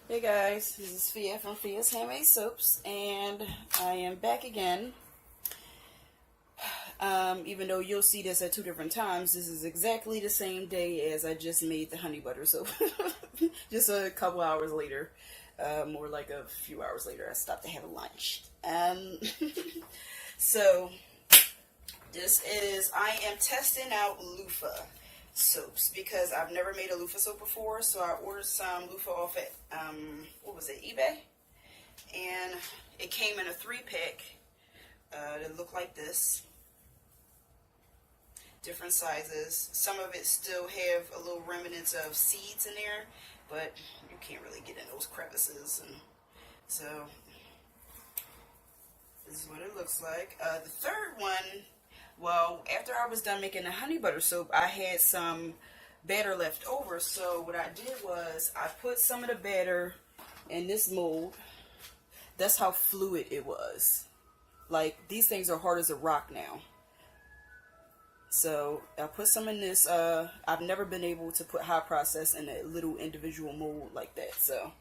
Hey guys, this is Fia from Fia's Handmade Soaps, and I am back again. Even though you'll see this at two different times, this is exactly the same day as I just made the honey butter soap. Just a couple hours later, more like a few hours later, I stopped to have lunch. So, I am testing out Loofah soaps because I've never made a loofah soap before, so I ordered some loofah off at what was it, eBay, and it came in a 3-pack that looked like this, different sizes. Some of it still have a little remnants of seeds in there, but you can't really get in those crevices, and so this is what it looks like. The third one, well, after I was done making the honey butter soap, I had some batter left over. So what I did was I put some of the batter in this mold. That's how fluid it was. Like, these things are hard as a rock now. So I put some in this. I've never been able to put high process in a little individual mold like that. So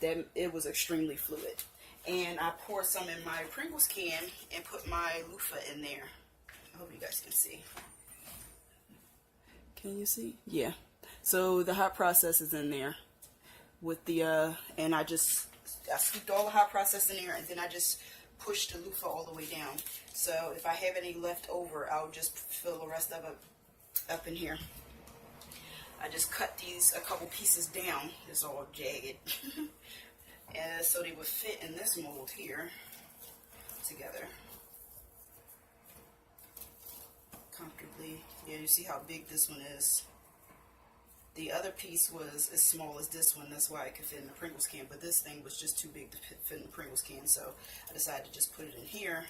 that it was extremely fluid. And I poured some in my Pringles can and put my loofah in there. I hope you guys can see. Can you see? Yeah. So the hot process is in there with the and I scooped all the hot process in there, and then I just pushed the loofah all the way down. So if I have any left over, I'll just fill the rest of it up in here. I just cut these a couple pieces down. It's all jagged. And so they would fit in this mold here together comfortably. Yeah, you see how big this one is. The other piece was as small as this one. That's why I could fit in the Pringles can, but this thing was just too big to fit in the Pringles can, so I decided to just put it in here.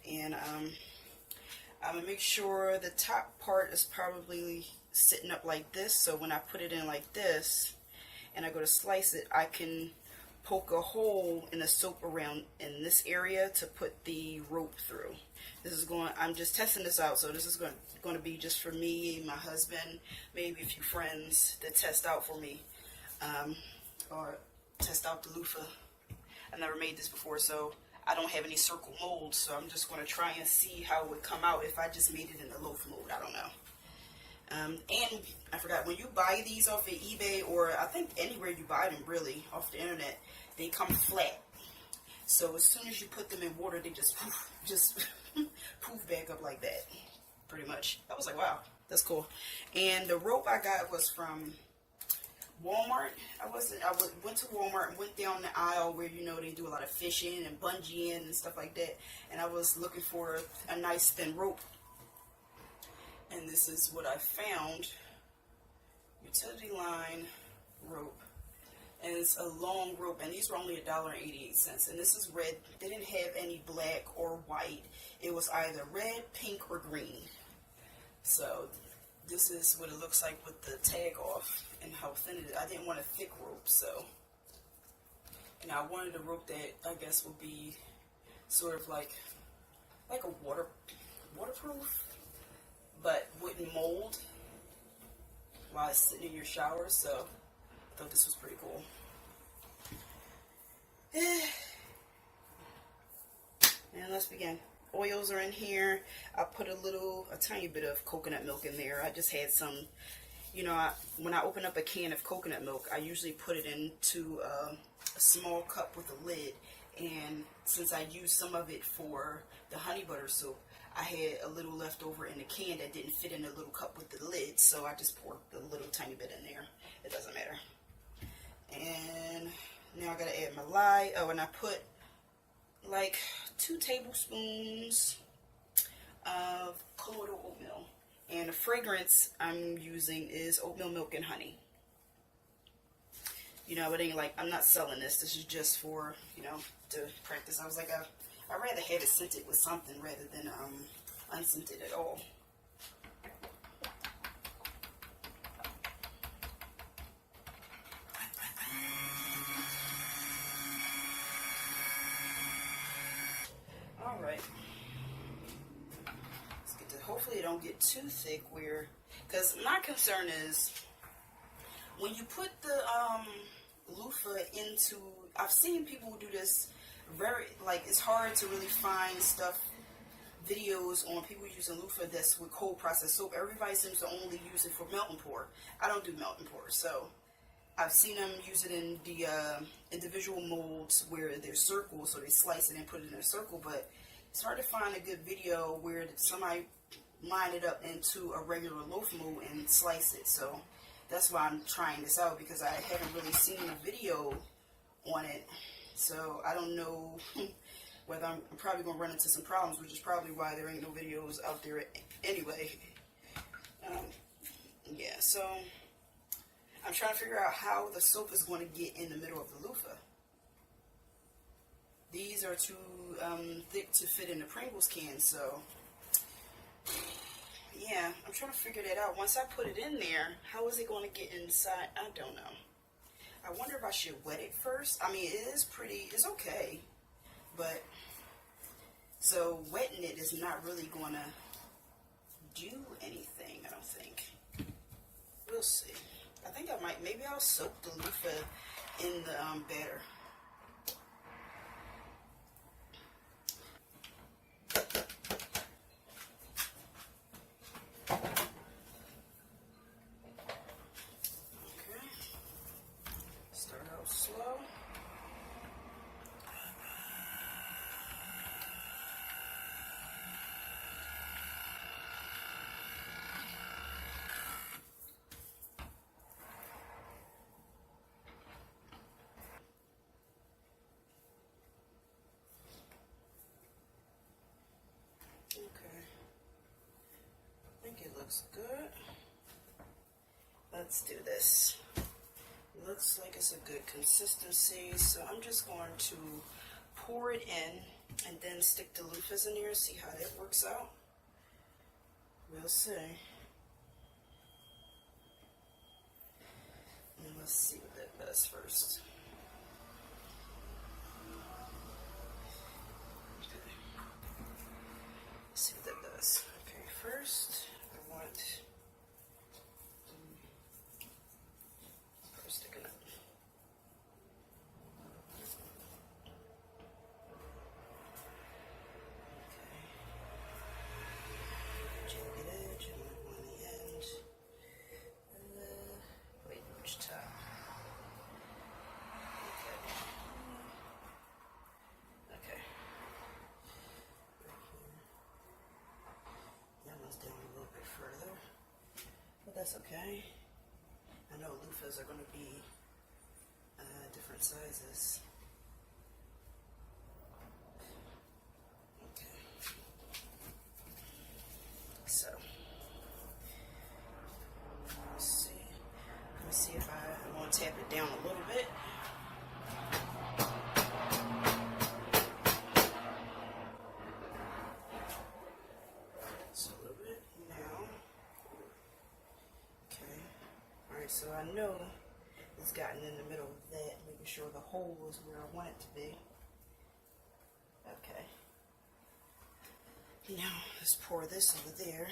And I'm gonna make sure the top part is probably sitting up like this, so when I put it in like this and I go to slice it, I can poke a hole in the soap around in this area to put the rope through. I'm just testing this out, so this is going to be just for me, my husband, maybe a few friends that test out for me, or test out the loofah. I've never made this before, so I don't have any circle molds, so I'm just going to try and see how it would come out if I just made it in the loaf mold. I don't know. And I forgot, when you buy these off of eBay, or I think anywhere you buy them really off the internet, they come flat. So as soon as you put them in water, they just poof back up like that, pretty much. I was like, wow, that's cool. And the rope I got was from Walmart. I went to Walmart and went down the aisle where, you know, they do a lot of fishing and bungeeing and stuff like that. And I was looking for a nice thin rope. And this is what I found. Utility line rope. And it's a long rope, and these were only $1.88. And this is red. They didn't have any black or white. It was either red, pink, or green. So this is what it looks like with the tag off and how thin it is. I didn't want a thick rope, so. And I wanted a rope that I guess would be sort of like a waterproof, but wouldn't mold while it's sitting in your shower. So I thought this was pretty cool. And let's begin. Oils are in here. I put a tiny bit of coconut milk in there. I just had some, you know, when I open up a can of coconut milk, I usually put it into a small cup with a lid. And since I used some of it for the honey butter soap, I had a little left over in the can that didn't fit in the little cup with the lid, so I just poured a little tiny bit in there. It doesn't matter. And now I gotta add my lye. Oh, and I put like 2 tablespoons of colloidal oatmeal. And the fragrance I'm using is oatmeal milk and honey. You know, it ain't like, I'm not selling this. This is just for, you know, to practice. I was like, I'd rather have it scented with something rather than unscented at all. All right. Let's get to, hopefully it don't get too thick because my concern is when you put the loofah into, I've seen people do this very, like, it's hard to really find stuff, videos on people using loofah that's with cold processed soap. Everybody seems to only use it for melt and pour. I don't do melt and pour, so I've seen them use it in the individual molds where they're circles, so they slice it and put it in a circle, but it's hard to find a good video where somebody line it up into a regular loaf mold and slice it. So that's why I'm trying this out, because I haven't really seen a video on it. So I don't know whether I'm probably going to run into some problems, which is probably why there ain't no videos out there anyway. Yeah, so I'm trying to figure out how the soap is going to get in the middle of the loofah. These are too thick to fit in the Pringles can, so yeah, I'm trying to figure that out. Once I put it in there, how is it going to get inside? I don't know. I wonder if I should wet it first. I mean, it is pretty, it's okay, but so wetting it is not really going to do anything, I don't think. We'll see. I think I might, maybe I'll soak the loofah in the batter. It looks good. Let's do this. Looks like it's a good consistency, so I'm just going to pour it in and then stick the loofahs in there, see how that works out. We'll see. And let's see what that does first. Okay. Let's see what that does. Okay, first I want first stick it up. Okay. Jagged edge and on the end. Wait, which top? Okay. Okay. That one's down a little bit further, but that's okay. I know loofahs are going to be different sizes. Okay. So, let me see if I want to tap it down a little bit. So I know it's gotten in the middle of that, making sure the hole is where I want it to be. Okay. Now, let's pour this over there.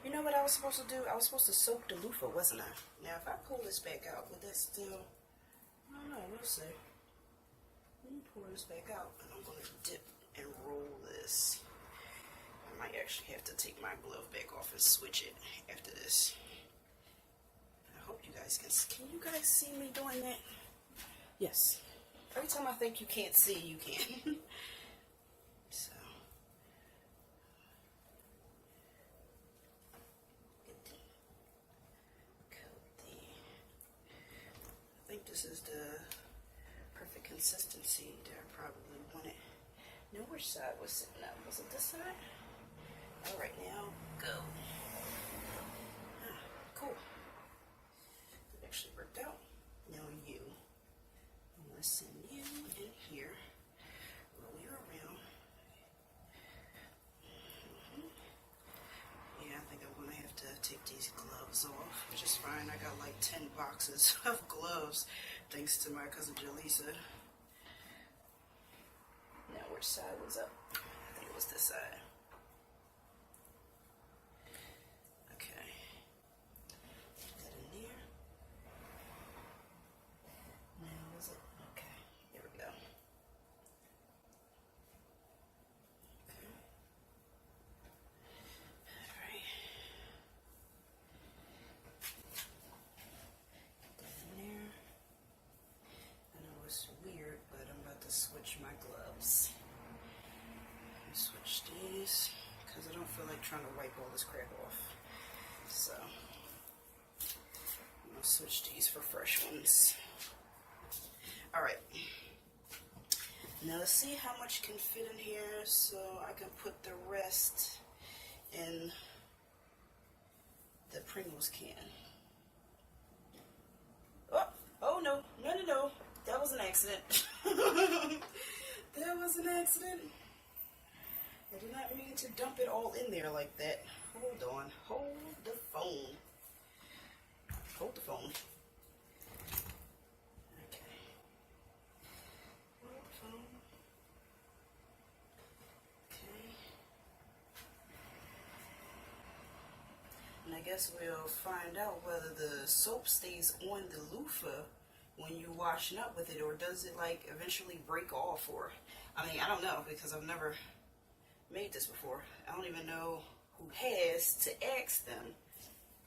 You know what I was supposed to do? I was supposed to soak the loofah, wasn't I? Now, if I pull this back out, would that still... I don't know, we'll see. Let me pour this back out, and I'm going to dip and roll this. I might actually have to take my glove back off and switch it after this. I hope you guys can you guys see me doing that? Yes. Every time I think you can't see, you can. So. I think this is the perfect consistency that I probably wanted. Now, which side was sitting up? Was it this side? All right, now, go. Ah, cool. Actually worked out. Now you. I'm going to send you in here. Roll you around. Yeah, I think I'm going to have to take these gloves off, which is fine. I got like 10 boxes of gloves thanks to my cousin Jaleesa. Now which side was up? I think it was this side. trying to wipe all this crap off. So I'm gonna switch these for fresh ones. All right. Now let's see how much can fit in here so I can put the rest in the Pringles can. Oh no, no. That was an accident. That was an accident. I did not mean to dump it all in there like that. Hold on. Hold the phone. Hold the phone. Okay. Hold the phone. Okay. And I guess we'll find out whether the soap stays on the loofah when you're washing up with it, or does it like eventually break off, or I mean, I don't know, because I've never made this before. I don't even know who has to ask them,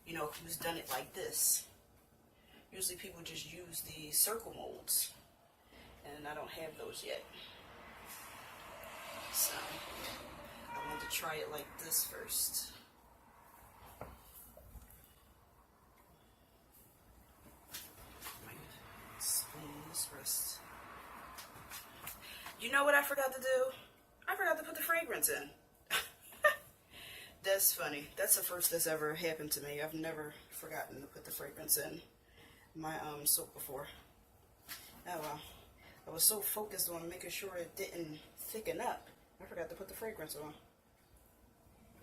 you know, who's done it like this. Usually people just use the circle molds, and I don't have those yet. So I wanted to try it like this first. Rest. You know what I forgot to do? I forgot to put the fragrance in. That's funny. That's the first that's ever happened to me. I've never forgotten to put the fragrance in my soap before. Oh well. I was so focused on making sure it didn't thicken up, I forgot to put the fragrance on.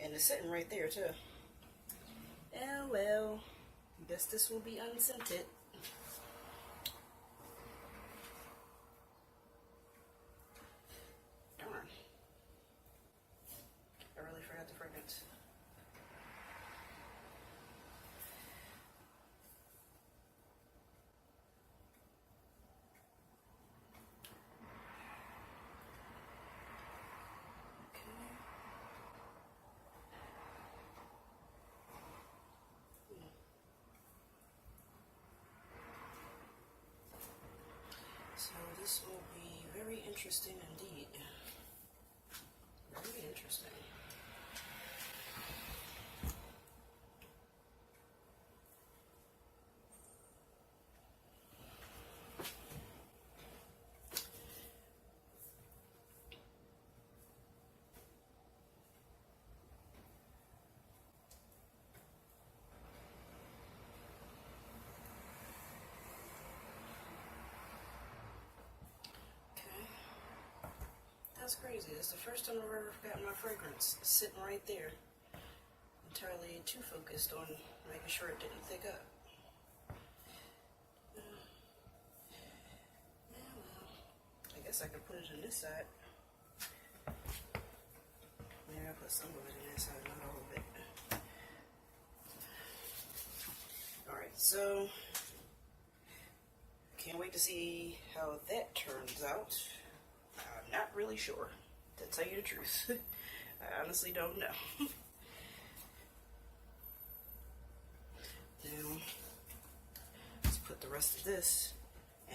And it's sitting right there too. Oh well. I guess this will be unscented. So this will be very interesting indeed. Very interesting. That's crazy. It's the first time I've ever forgotten my fragrance sitting right there. Entirely too focused on making sure it didn't thick up. Yeah, well, I guess I could put it on this side. Yeah, I put some of it on this side, not all of it. Alright, so can't wait to see how that turns out. I'm not really sure, to tell you the truth. I honestly don't know. Now, let's put the rest of this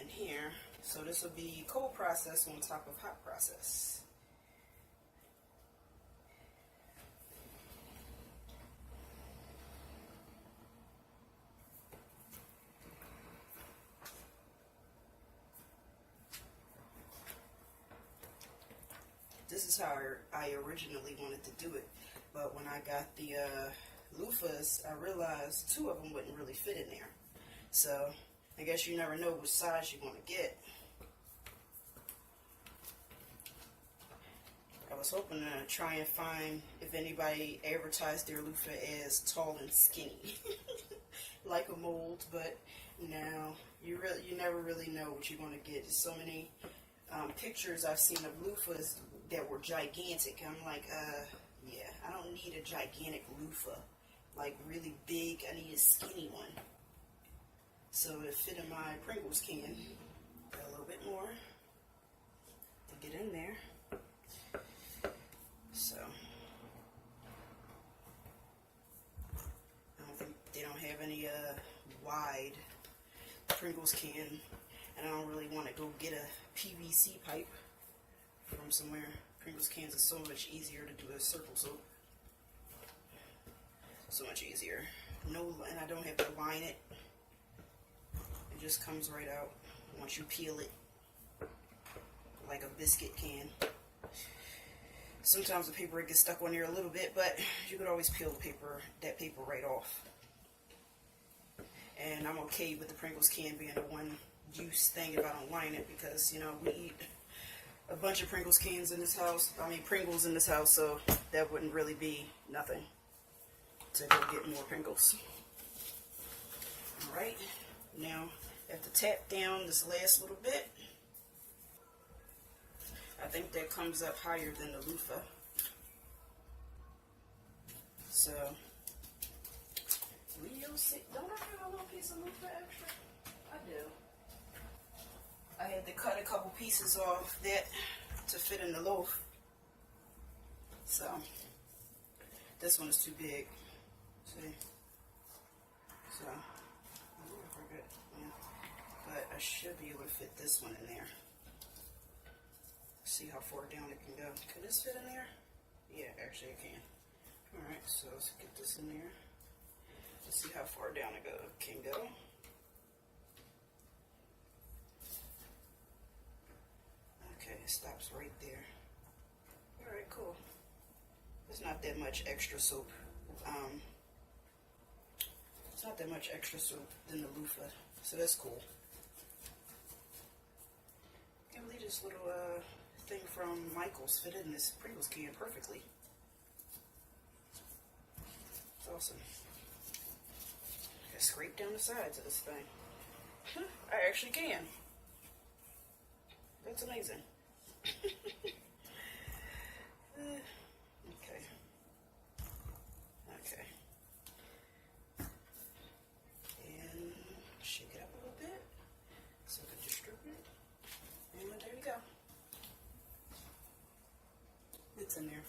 in here. So this will be cold process on top of hot process. This is how I originally wanted to do it, but when I got the loofahs, I realized 2 of them wouldn't really fit in there. So I guess you never know which size you want to get. I was hoping to try and find if anybody advertised their loofah as tall and skinny, like a mold, but no, you never really know what you're going to get. There's so many pictures I've seen of loofahs that were gigantic. I'm like, yeah, I don't need a gigantic loofah, like really big. I need a skinny one. So it fit in my Pringles can. Got a little bit more to get in there. So I don't think they don't have any wide Pringles can, and I don't really want to go get a PVC pipe from somewhere. Pringles cans is so much easier to do a circle soap. So much easier. No, and I don't have to line it. It just comes right out once you peel it, like a biscuit can. Sometimes the paper gets stuck on there a little bit, but you could always peel that paper right off. And I'm okay with the Pringles can being a one-use thing if I don't line it, because, you know, we eat a bunch of Pringles cans in this house. I mean, Pringles in this house, so that wouldn't really be nothing to go get more Pringles. Alright, now I have to tap down this last little bit. I think that comes up higher than the loofah. So, we'll see. Don't I have a little piece of loofah extra? I do. I had to cut a couple pieces off that to fit in the loaf. So, this one is too big. See? So, I forget. Yeah. But I should be able to fit this one in there. See how far down it can go. Can this fit in there? Yeah, actually it can. Alright, so let's get this in there. Let's see how far down it can go. Okay, it stops right there. Alright, cool. There's not that much extra soap. It's not that much extra soap than the loofah, so that's cool. I can't believe this little thing from Michael's fit in this Pringles can perfectly. It's awesome. I scrape down the sides of this thing. I actually can. That's amazing. Okay. Okay. And shake it up a little bit so I can distribute it. And there you go. It's in there.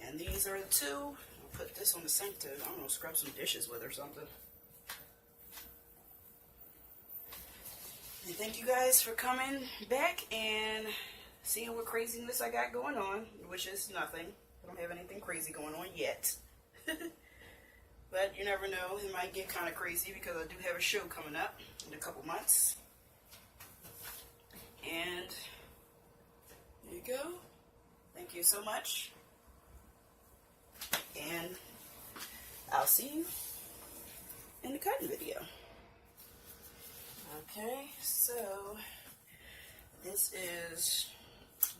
And these are the two. I'll put this on the sink to, I don't know, scrub some dishes with or something. And thank you guys for coming back and seeing what craziness I got going on, which is nothing. I don't have anything crazy going on yet. But you never know, it might get kind of crazy because I do have a show coming up in a couple months. And there you go. Thank you so much. And I'll see you in the cutting video. Okay, so this is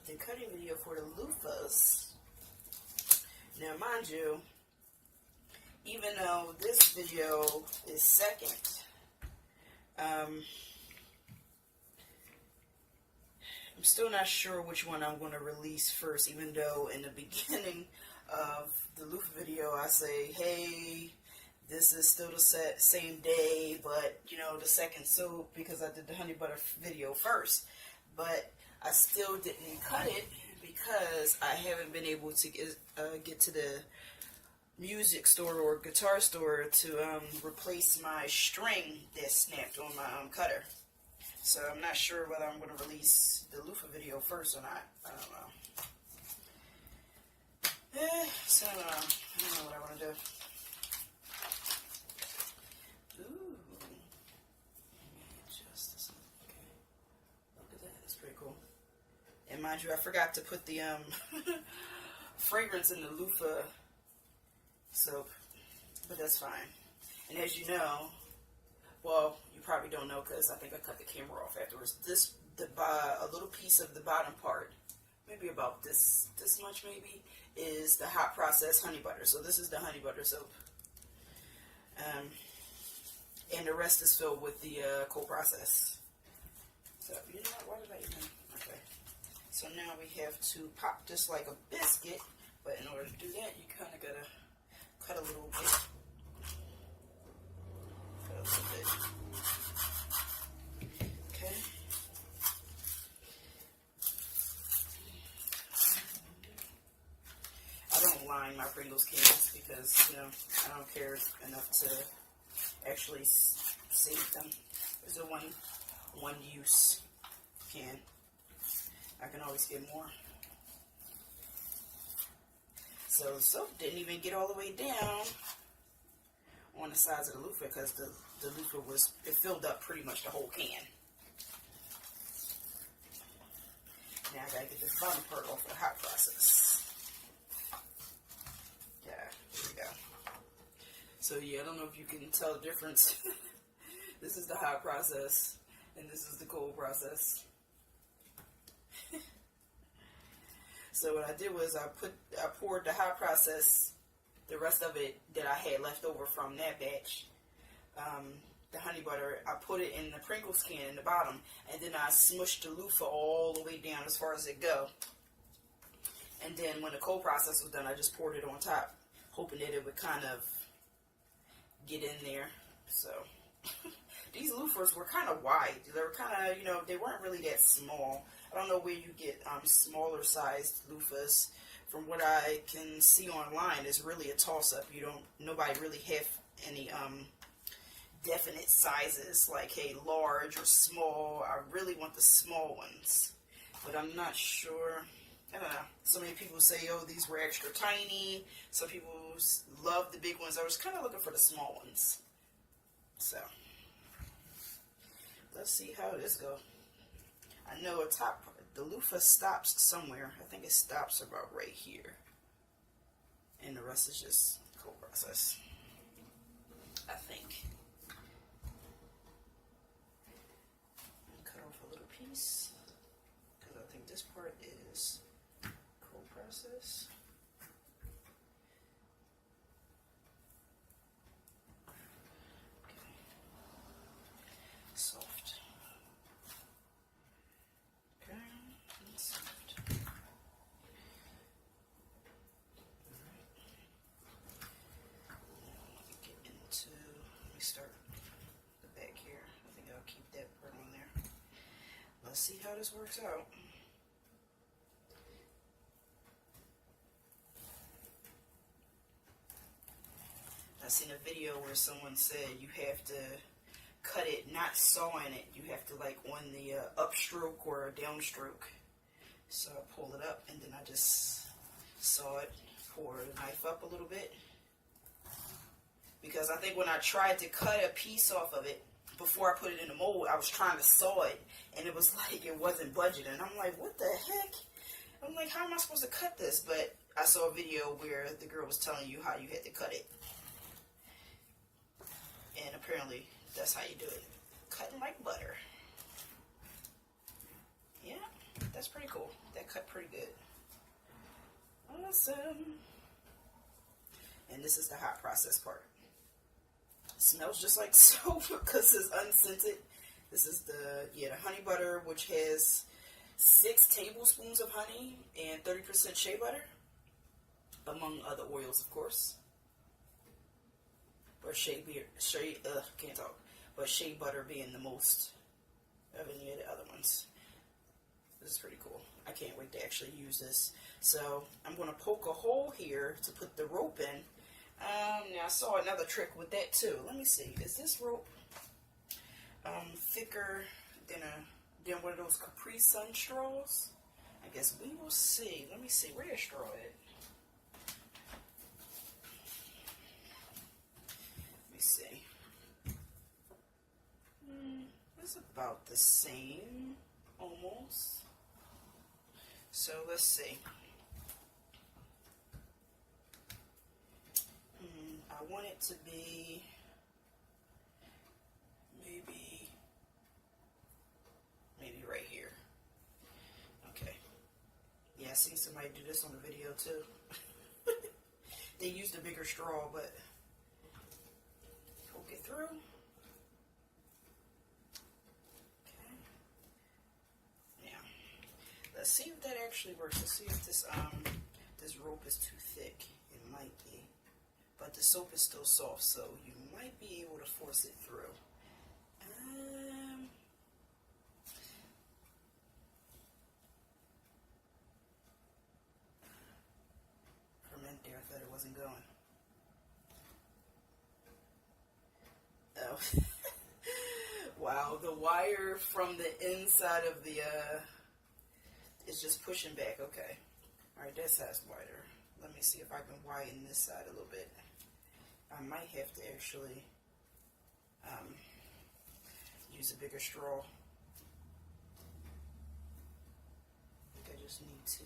the cutting video for the loofahs. Now, mind you, even though this video is second, I'm still not sure which one I'm going to release first, even though in the beginning of the loofah video I say, hey, this is still the same day, but, you know, the second soap, because I did the honey butter video first. But I still didn't cut it because I haven't been able to get to the music store or guitar store to replace my string that snapped on my cutter. So I'm not sure whether I'm going to release the loofah video first or not. I don't know. So I don't know what I want to do. Ooh. Just this. Okay. Look at that. That's pretty cool. And mind you, I forgot to put the fragrance in the loofah soap, but that's fine. And as you know, well, you probably don't know because I think I cut the camera off afterwards. A little piece of the bottom part, maybe about this much maybe, is the hot process honey butter. So this is the honey butter soap. And the rest is filled with the cold process. So, you know what, why did I even, okay. So now we have to pop this like a biscuit, but in order to do that, you kind of gotta cut a little bit. Cut a little bit. Okay. I don't line my Pringles cans because, you know, I don't care enough to actually save them. There's a one use can. I can always get more. So the soap didn't even get all the way down on the sides of the loofah because the loofah it filled up pretty much the whole can. Now I gotta get this bottom part off of the hot process. Yeah, here we go. So yeah, I don't know if you can tell the difference. This is the hot process, and this is the cold process. So what I did was I poured the hot process, the rest of it that I had left over from that batch, the honey butter, I put it in the Pringles can in the bottom, and then I smushed the loofah all the way down as far as it go. And then when the cold process was done, I just poured it on top, hoping that it would kind of get in there. So these loofahs were kind of wide. They were kind of, you know, they weren't really that small. I don't know where you get smaller sized loofahs. From what I can see online, it's really a toss-up. Nobody really have any definite sizes, like, hey, large or small. I really want the small ones, but I'm not sure. I don't know. So many people say, oh, these were extra tiny. Some people love the big ones. I was kind of looking for the small ones. So let's see how this goes. I know the loofah stops somewhere. I think it stops about right here. And the rest is just cold process, I think. Cut off a little piece, because I think this part is cold process. Okay. Soft. Okay, and soft. Let me start the back here. I think I'll keep that part on there. Let's see how this works out. I seen a video where someone said you have to cut it, not sawing it. You have to, like, on the upstroke or downstroke. So I pull it up and then I just saw it, pour the knife up a little bit. Because I think when I tried to cut a piece off of it, before I put it in the mold, I was trying to saw it, and it was like it wasn't budging. And I'm like, what the heck? I'm like, how am I supposed to cut this? But I saw a video where the girl was telling you how you had to cut it. And apparently, that's how you do it. Cutting like butter. Yeah, that's pretty cool. That cut pretty good. Awesome. And this is the hot process part. It smells just like soap because it's unscented. This is the honey butter, which has 6 tablespoons of honey and 30% shea butter, among other oils, of course. Or shea butter being the most of any of the other ones. This is pretty cool. I can't wait to actually use this. So I'm going to poke a hole here to put the rope in. Now I saw another trick with that too. Let me see. Is this rope thicker than one of those Capri Sun straws? I guess we will see. Let me see. Where's straw at? Let me see. It's about the same, almost. So let's see. I want it to be maybe right here. Okay. Yeah, I seen somebody do this on the video too. They used a bigger straw, but poke it through. Okay. Now, let's see if that actually works. Let's see if this rope is too thick. It might be. But the soap is still soft, so you might be able to force it through. For a minute there, I thought it wasn't going. Oh. Wow, the wire from the inside of the, is just pushing back. Okay. Alright, that side's wider. Let me see if I can widen this side a little bit. I might have to actually use a bigger straw. I think I just need to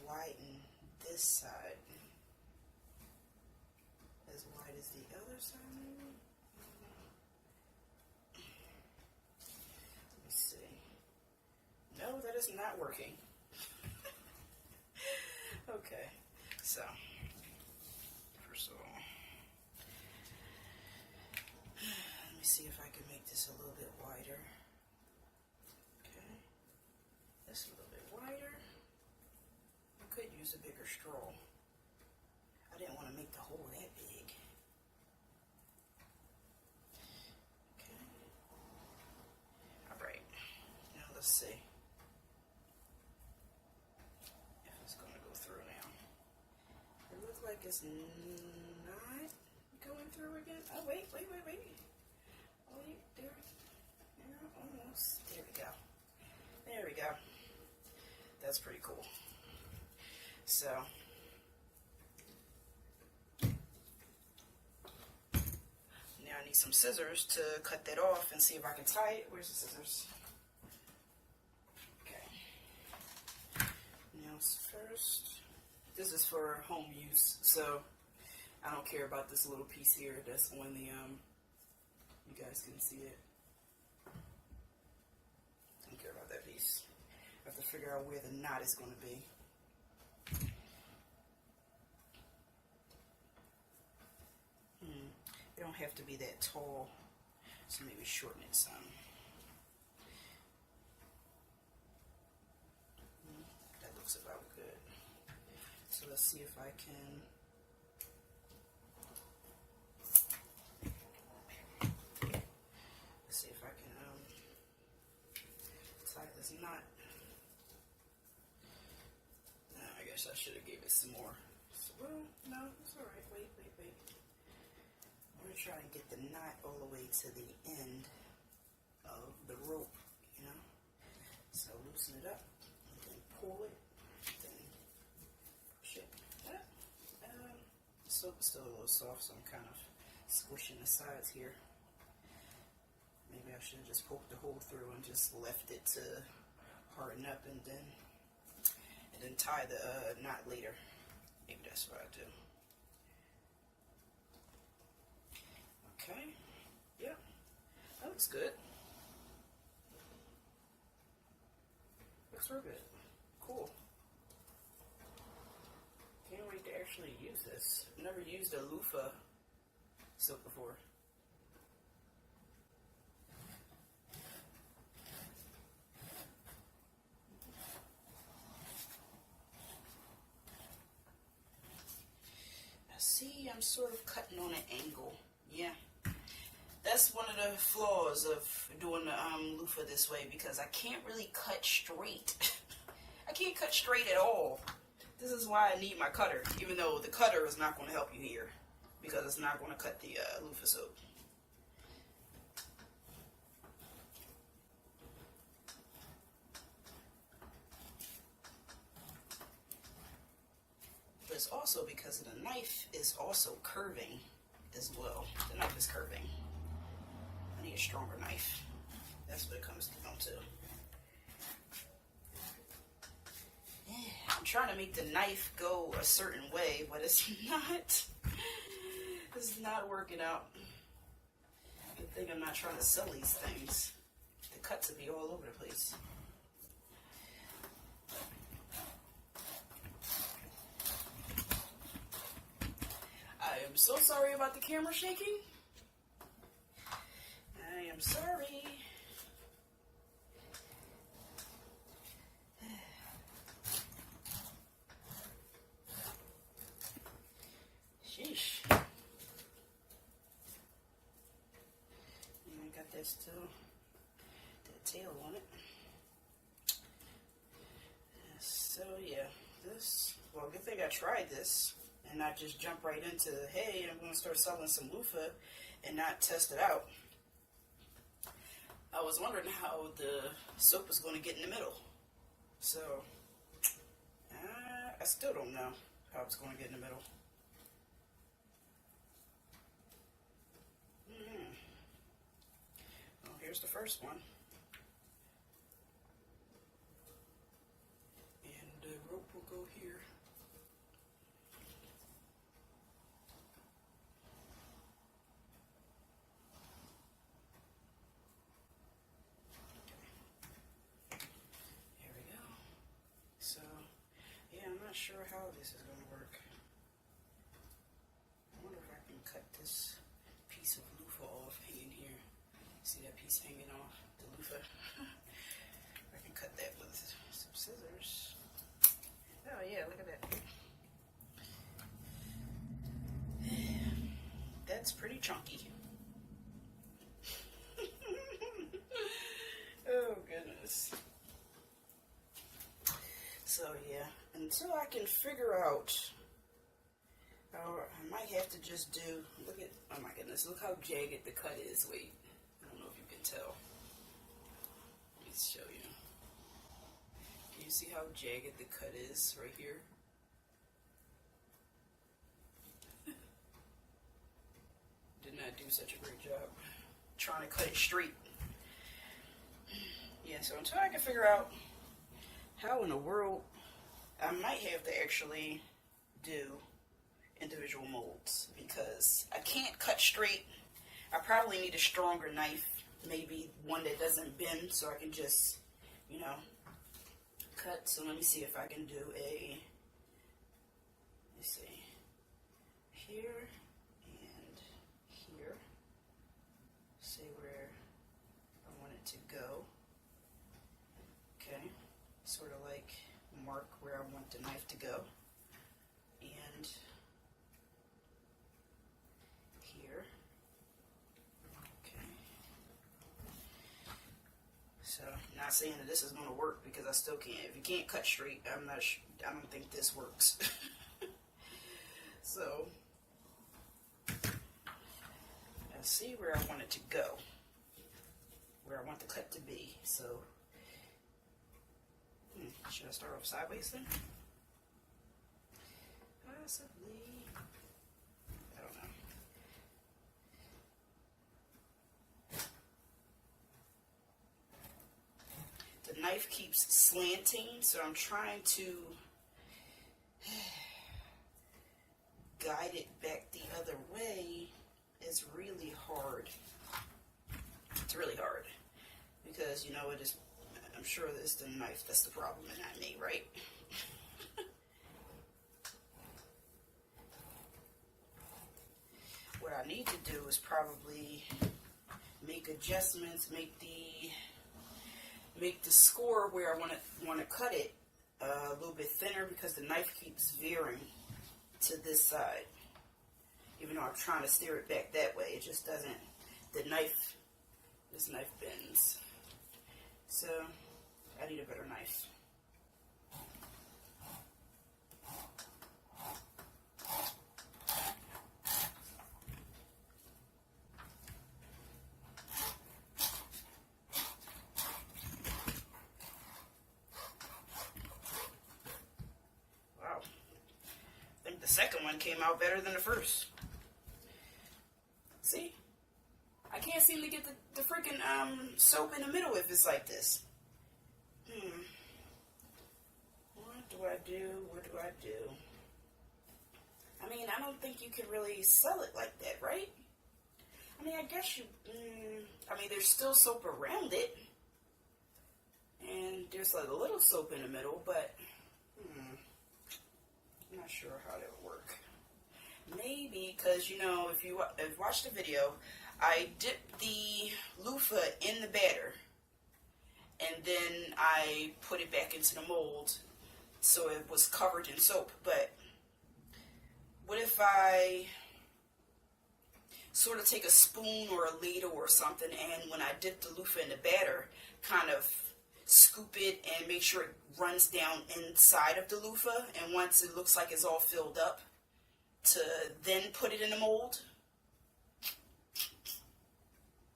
widen this side as wide as the other side, maybe? Let me see. No, that is not working. Okay, so first of all, let me see if I can make this a little bit wider. Okay, this a little bit wider. I could use a bigger straw. I didn't want to make the hole that big. Okay. All right. Now let's see if it's going to go through now. It looks like it's not going through again. Oh, wait. Oh, there. Almost. There we go. There we go. That's pretty cool. So, now I need some scissors to cut that off and see if I can tie it. Where's the scissors? Okay. Now first, this is for home use, so I don't care about this little piece here that's on the, you guys can see it. I don't care about that piece. I have to figure out where the knot is going to be. It don't have to be that tall, so maybe shorten it some. That looks about good. So let's see if I can tie this knot. I guess I should have gave it some more. So, well, no, it's all right. Wait. I'm going to try and get the knot all the way to the end of the rope, you know. So loosen it up, and then pull it, then push it up. The soap is still a little soft, so I'm kind of squishing the sides here. Maybe I should have just poked the hole through and just left it to harden up and then tie the knot later. Maybe that's what I do. Okay, yeah, that looks good. Looks real good. Cool. Can't wait to actually use this. I've never used a loofah silk before. See, I'm sort of cutting on an angle. Yeah, that's one of the flaws of doing the loofah this way, because I can't really cut straight. I can't cut straight at all. This is why I need my cutter, even though the cutter is not going to help you here, because it's not going to cut the loofah soap. But it's also because the knife is also curving as well. The knife is curving. I need a stronger knife. That's what it comes down to. Yeah, I'm trying to make the knife go a certain way, but it's not working out. Good thing I'm not trying to sell these things. The cuts would be all over the place. I'm so sorry about the camera shaking. I am sorry. Sheesh. I got this too. That tail on it. So yeah, this. Well, good thing I tried this and not just jump right into, hey, I'm going to start selling some loofah and not test it out. I was wondering how the soap was going to get in the middle. So, I still don't know how it's going to get in the middle. here's the first one. And the rope will go here. There we go. So, yeah, I'm not sure how this is going to work. I wonder if I can cut this piece of loofah off hanging here. See that piece hanging off the loofah? I can cut that with some scissors. Oh yeah, look at that. That's pretty chunky. Oh goodness. So yeah, until I can figure out, or I might have to just do, look at, oh my goodness, look how jagged the cut is. Wait, I don't know if you can tell. Let me show you. Can you see how jagged the cut is right here? Did not do such a great job trying to cut it straight. Yeah, so until I can figure out how in the world, I might have to actually do individual molds because I can't cut straight. I probably need a stronger knife, maybe one that doesn't bend, so I can just, you know, cut. So let me see if I can do a, let's see, here and here, see where I want it to go. Okay, sort of like mark where I want the knife to go, and here. Okay. So, not saying that this is going to work because I still can't. If you can't cut straight, I'm not. I don't think this works. So, I see where I want it to go, where I want the cut to be. So, should I start off sideways then? Possibly. I don't know. The knife keeps slanting, so I'm trying to guide it back the other way. It's really hard. It's really hard because, you know, it is, I'm sure it's the knife that's the problem and not me, right? What I need to do is probably make adjustments, make the score where I want to cut it a little bit thinner because the knife keeps veering to this side. Even though I'm trying to steer it back that way, it just doesn't. This knife bends. So I need a better knife. Wow. I think the second one came out better than the first. See? I can't seem to get the freaking soap in the middle if it's like this. What do I do? What do I do? I mean, I don't think you can really sell it like that, right? I mean, I guess you, I mean, there's still soap around it. And there's like a little soap in the middle, but I'm not sure how that would work. Maybe, because, you know, if you watch the video, I dipped the loofah in the batter. And then I put it back into the mold so it was covered in soap. But what if I sort of take a spoon or a ladle or something, and when I dip the loofah in the batter, kind of scoop it and make sure it runs down inside of the loofah, and once it looks like it's all filled up, to then put it in the mold?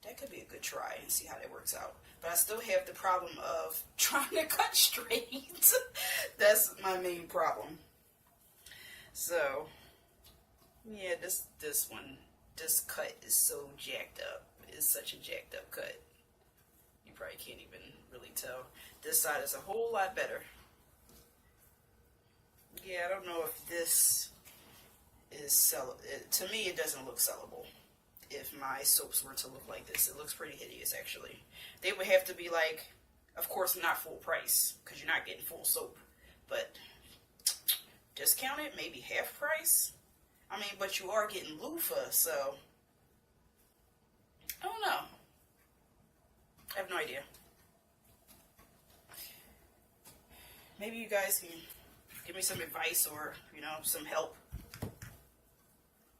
That could be a good try and see how that works out. But I still have the problem of trying to cut straight. That's my main problem. So, yeah, this cut is so jacked up. It's such a jacked up cut. probably can't even really tell. This side is a whole lot better. Yeah, I don't know if this is to me, it doesn't look sellable. If my soaps were to look like this, it looks pretty hideous, actually. They would have to be like, of course, not full price, because you're not getting full soap, but discounted, maybe half price. I mean, but you are getting loofah, so I don't know. I have no idea. Maybe you guys can give me some advice or, you know, some help.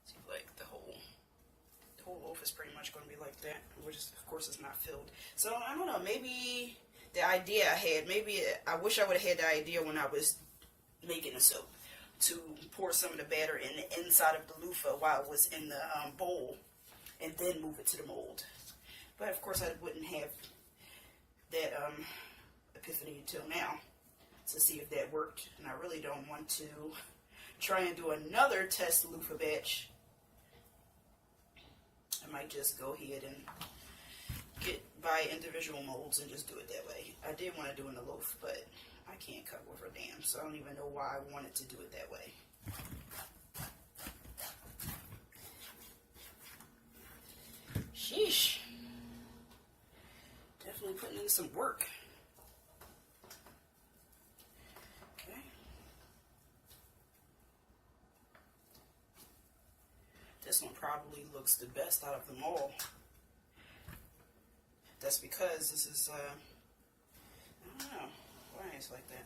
See, like the whole loaf is pretty much going to be like that, which is, of course, it's not filled. So I don't know. Maybe the idea I had, maybe I wish I would have had the idea when I was making the soap to pour some of the batter in the inside of the loofah while it was in the bowl, and then move it to the mold. But of course, I wouldn't have that epiphany until now to see if that worked, and I really don't want to try and do another test loofah batch. I might just go ahead and buy individual molds and just do it that way. I did want to do in the loaf, but I can't cut with a damn, so I don't even know why I wanted to do it that way. Sheesh. Definitely putting in some work. Okay. This one probably looks the best out of them all. That's because this is, I don't know. Why it's like that?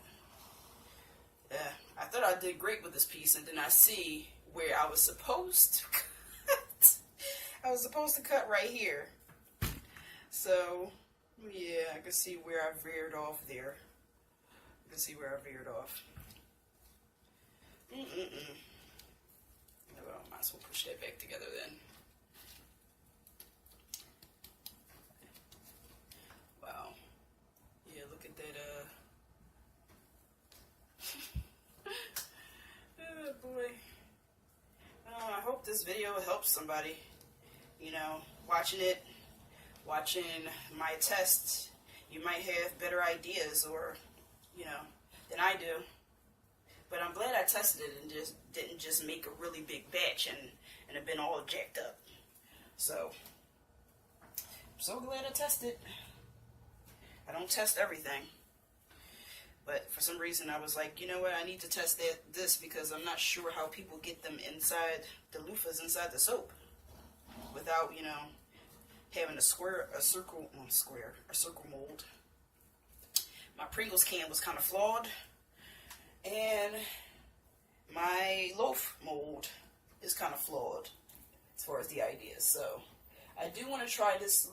I thought I did great with this piece, and then I see where I was supposed to cut. I was supposed to cut right here. So, yeah, I can see where I veered off there. I can see where I veered off. Well, I might as well push that back together then. Wow. Yeah, look at that, oh boy. I hope this video helps somebody. You know, watching my test, you might have better ideas, or, you know, than I do. But I'm glad I tested it and just didn't just make a really big batch and have been all jacked up. So, I'm so glad I tested. I don't test everything. But for some reason I was like, you know what, I need to test this because I'm not sure how people get them inside the loofahs, inside the soap, without, you know, having a circle mold. My Pringles can was kind of flawed, and my loaf mold is kind of flawed as far as the ideas. So I do want to try this.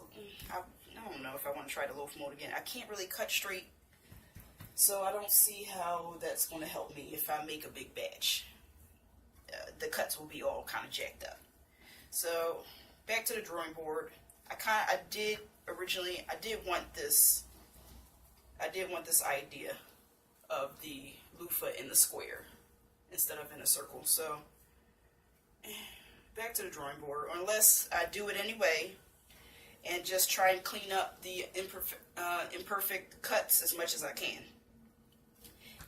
I don't know if I want to try the loaf mold again. I can't really cut straight, so I don't see how that's going to help me if I make a big batch. The cuts will be all kind of jacked up. So back to the drawing board. I did want this idea of the loofah in the square instead of in a circle. So back to the drawing board, unless I do it anyway and just try and clean up the imperfect cuts as much as I can.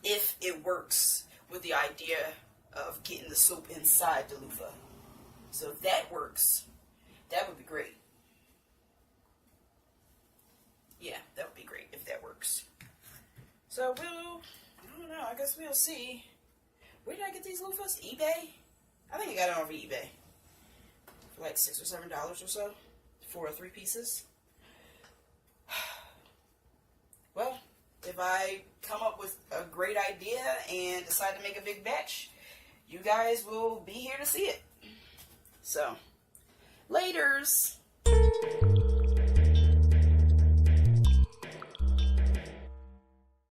If it works with the idea of getting the soap inside the loofah. So if that works, that would be great. Yeah, that would be great if that works. So I don't know, I guess we'll see. Where did I get these loofahs? eBay? I think I got it over eBay. For like $6 or $7 or so. For 3 pieces. Well, if I come up with a great idea and decide to make a big batch, you guys will be here to see it. So, laters.